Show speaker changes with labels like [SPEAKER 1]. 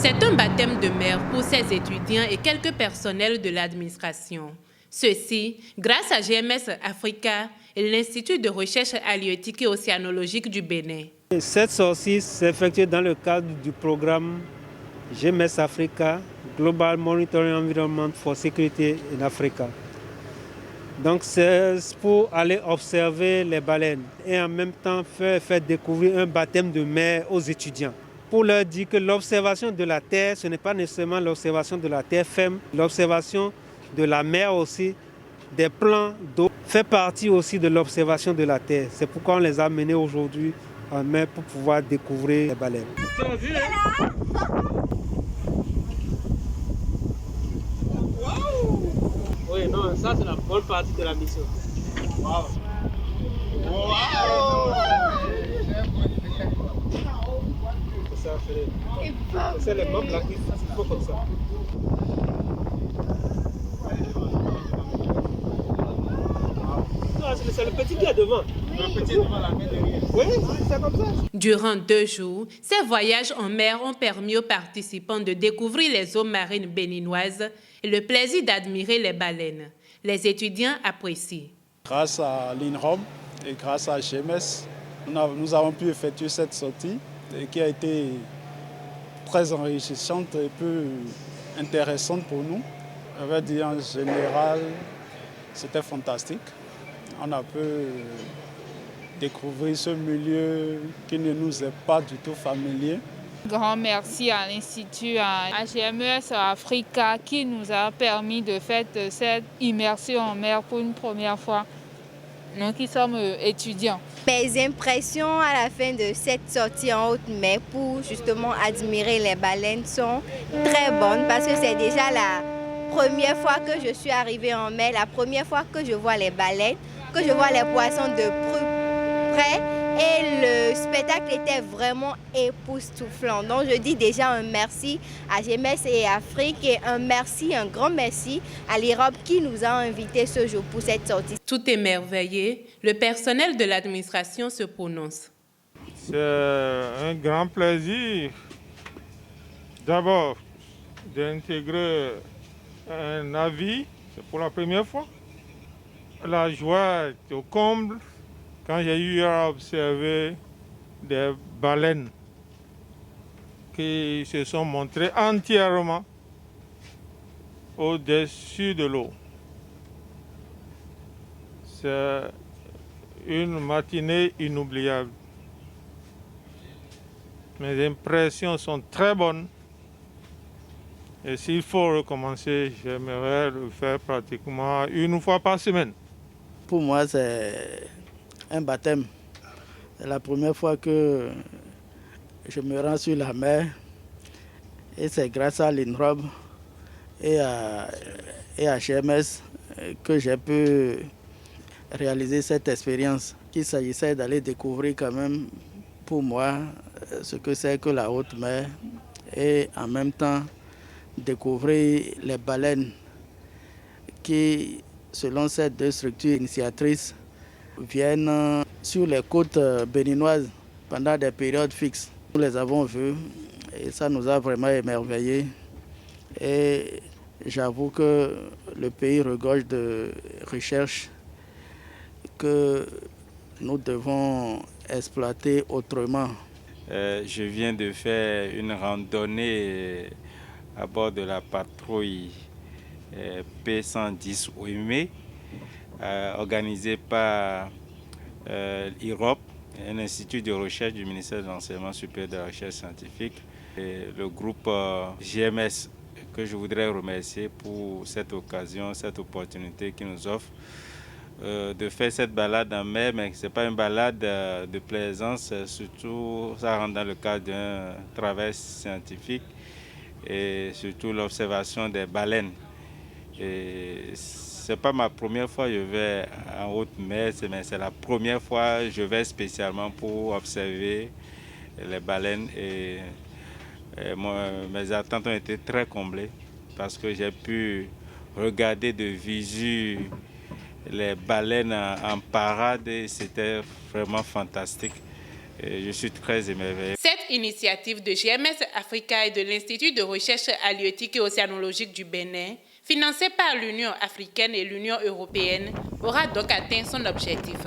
[SPEAKER 1] C'est un baptême de mer pour ces étudiants et quelques personnels de l'administration. Ceci, grâce à GMS Africa et l'Institut de recherche halieutique et océanologique du Bénin.
[SPEAKER 2] Cette sortie s'effectue dans le cadre du programme GMS Africa, Global Monitoring Environment for Security in Africa. Donc c'est pour aller observer les baleines et en même temps faire découvrir un baptême de mer aux étudiants. Pour leur dire que l'observation de la Terre, ce n'est pas nécessairement l'observation de la Terre ferme, l'observation de la mer aussi, des plans d'eau, fait partie aussi de l'observation de la Terre. C'est pourquoi on les a menés aujourd'hui en mer pour pouvoir découvrir les baleines. Oui, non, ça c'est la bonne partie de la mission. Wow. Wow. C'est les membres là qui font comme ça. Non, c'est le petit qui est devant. Le petit devant la main derrière. Oui, c'est comme ça.
[SPEAKER 1] Durant 2 jours, ces voyages en mer ont permis aux participants de découvrir les eaux marines béninoises et le plaisir d'admirer les baleines. Les étudiants apprécient.
[SPEAKER 3] Grâce à l'INROM et grâce à GMS, nous avons pu effectuer cette sortie qui a été très enrichissante et peu intéressante pour nous. On va dire en général, c'était fantastique. On a pu découvrir ce milieu qui ne nous est pas du tout familier.
[SPEAKER 4] Grand merci à l'Institut, à GMS Africa qui nous a permis de faire cette immersion en mer pour une première fois. Nous qui sommes étudiants.
[SPEAKER 5] Mes impressions à la fin de cette sortie en haute mer pour justement admirer les baleines sont très bonnes parce que c'est déjà la première fois que je suis arrivée en mer, la première fois que je vois les baleines, que je vois les poissons de plus près. Et le spectacle était vraiment époustouflant. Donc je dis déjà un merci à GMS et Afrique et un grand merci à l'Europe qui nous a invités ce jour pour cette sortie.
[SPEAKER 1] Tout émerveillé, le personnel de l'administration se prononce.
[SPEAKER 6] C'est un grand plaisir d'abord d'intégrer un navire, c'est pour la première fois. La joie est au comble. Quand j'ai eu à observer des baleines qui se sont montrées entièrement au-dessus de l'eau. C'est une matinée inoubliable. Mes impressions sont très bonnes. Et s'il faut recommencer, j'aimerais le faire pratiquement une fois par semaine.
[SPEAKER 7] Pour moi, c'est un baptême. C'est la première fois que je me rends sur la mer et c'est grâce à l'INROB et à GMS que j'ai pu réaliser cette expérience. Il s'agissait d'aller découvrir quand même pour moi ce que c'est que la haute mer et en même temps découvrir les baleines qui, selon ces 2 structures initiatrices, viennent sur les côtes béninoises pendant des périodes fixes. Nous les avons vus et ça nous a vraiment émerveillés. Et j'avoue que le pays regorge de recherches que nous devons exploiter autrement.
[SPEAKER 8] Je viens de faire une randonnée à bord de la patrouille P110 OIME, organisée par l'Europe, un institut de recherche du ministère de l'Enseignement supérieur de la recherche scientifique, et le groupe GMS, que je voudrais remercier pour cette occasion, cette opportunité qui nous offre de faire cette balade en mer, mais ce n'est pas une balade de plaisance, surtout ça rentre dans le cadre d'un travail scientifique et surtout l'observation des baleines. Ce n'est pas ma première fois que je vais en haute mer, mais c'est la première fois que je vais spécialement pour observer les baleines. Et mes attentes ont été très comblées parce que j'ai pu regarder de visu les baleines en parade et c'était vraiment fantastique. Et je suis très émerveillé.
[SPEAKER 1] Cette initiative de GMS Africa et de l'Institut de recherche halieutique et océanologique du Bénin, financée par l'Union africaine et l'Union européenne, aura donc atteint son objectif.